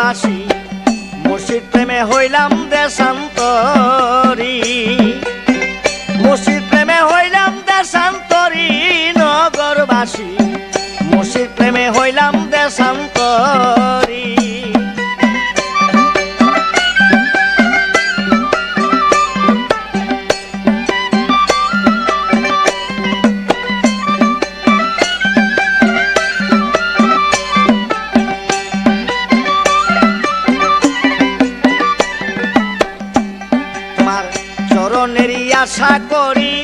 নগরবাসী মুর্শিদ প্রেমে হইলাম দেশান্তরী মুর্শিদ প্রেমে হইলাম দেশান্তরী নগরবাসী মুর্শিদ প্রেমে হইলাম দেশান্তরী চরণেরই আশা করি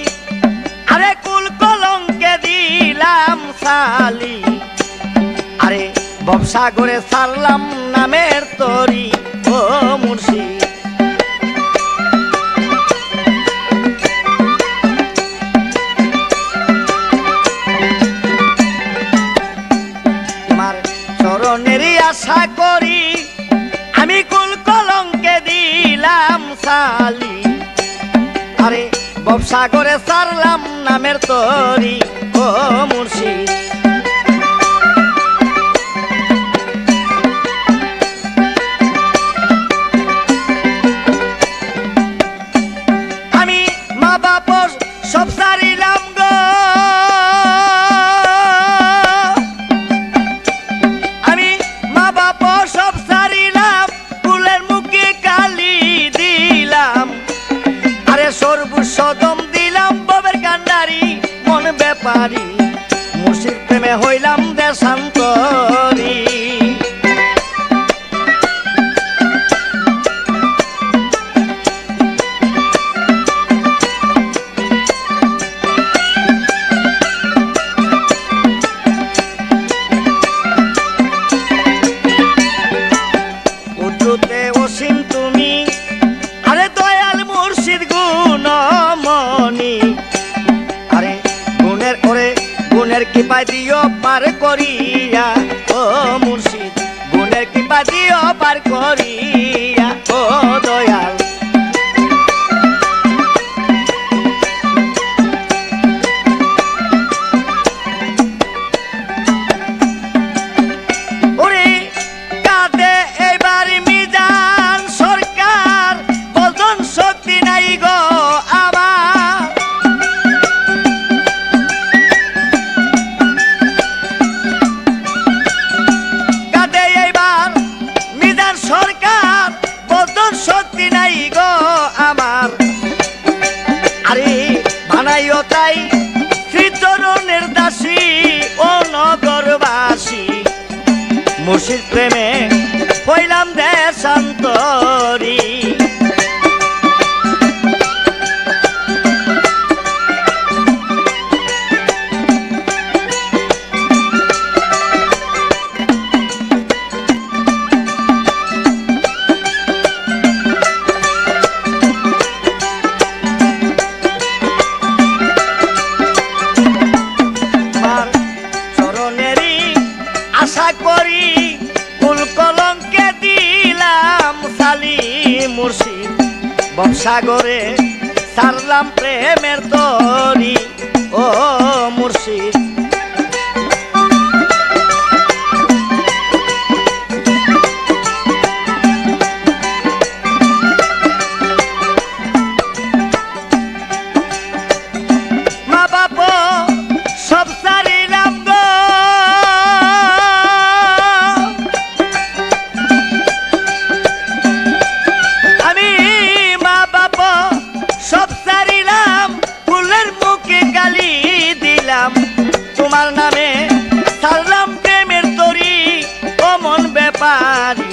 আরে কুল কলঙ্কে দিলাম সালি আরে ভবসাগরে ছাড়লাম নামের তরি ও মুর্শিদ তোমার চরণেরই আশা করি আমি কুল কলঙ্কে দিলাম সালি আরে ভবসাগরে ছাড়লাম নামের তরি ও মুর্শিদ আমি মা বাপ সব ছাড়িলাম গো আমি মা বাপ সব ছাড়িলাম ফুলের মুখে কালি দিলাম আরে সর্বসদম দিলাম ববের কান্ডারি মন ব্যাপারি মুর্শিদ প্রেমে হইলাম দেশান্তরী উদ্রুতে অসীম তুমি আরে দয়াল মুর্শিদ গুণমণি আরে গুণের ওরে গুণের কৃপা দিও পার করিয়া ও মুর্শিদ গুণের কৃপা দিও পার করিয়া ও দয়াল ওরে কাঁদে এবার মিজান সরকার বলতন শক্তি নাই গো আমার কাঁদে এবার মিজান সরকার বলতন শক্তি নাই গো আমার আরে বানাইও তাই শ্রীচরণের দাসী ও নগরবাসী মুর্শিদ প্রেমে হইলাম দেশান্তরী আমার চরণেরই আশা করি কুল কলঙ্কে দিলাম সালি মুর্শিদ ভবসাগরে ছাড়লাম প্রেমের তরি ও মুর্শিদ মা বাপ সব ছাড়িলাম গো আমি মা বাপ সব ছাড়িলাম ফুলের মুখে গালি দিলাম তোমার নামে ছাড়লাম প্রেমের তরি ও মন ব্যাপারি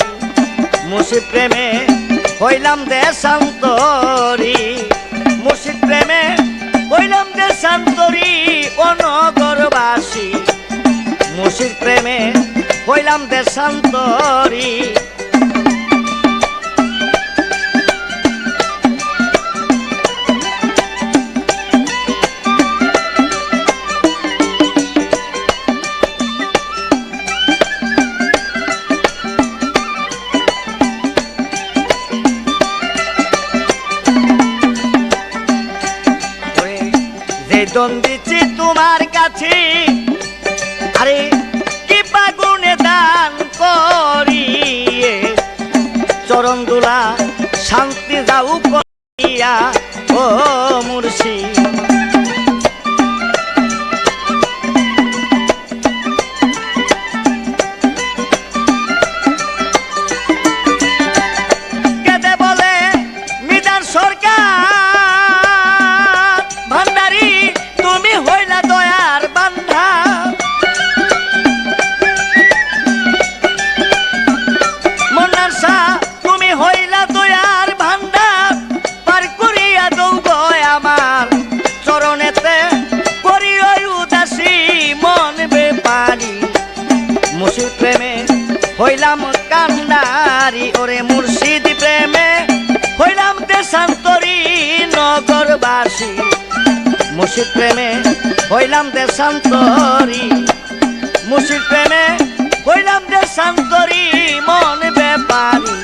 মুর্শিদ প্রেমে হইলাম দেশান্তরী মুর্শিদ প্রেমে হইলাম দেশান্তরী ও নগরবাসী মুর্শিদ প্রেমে হইলাম দেশান্তরী বেতন দিচ্ছি তোমার কাছে, আরে কি পাগুনে দান করিয়ে চরণ দুলা শান্তি যাও করিয়া ও মুর্শিদ। কেঁদে বলে মিজান সরকার ভান্ডারী তুমি হইলা দয়ার বান্ধা। মন্নার শাহ তুমি হইলা দয়ার ভান্ডার, পার করিয়া দৌ গয় আমার চরণেতে করি ওই উদাসী মন বেপারি। মুর্শিদ প্রেমে হইলাম কান্ডারি, ওরে মুর্শিদ প্রেমে হইলাম দেশান্তরী নগরবাসী। মুর্শিদ প্রেমে হইলাম দেশান্তরী, মুর্শিদ প্রেমে হইলাম দেশান্তরী মন বেপারি।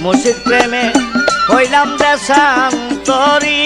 মুর্শিদ প্রেমে হইলাম দেশান্তরী।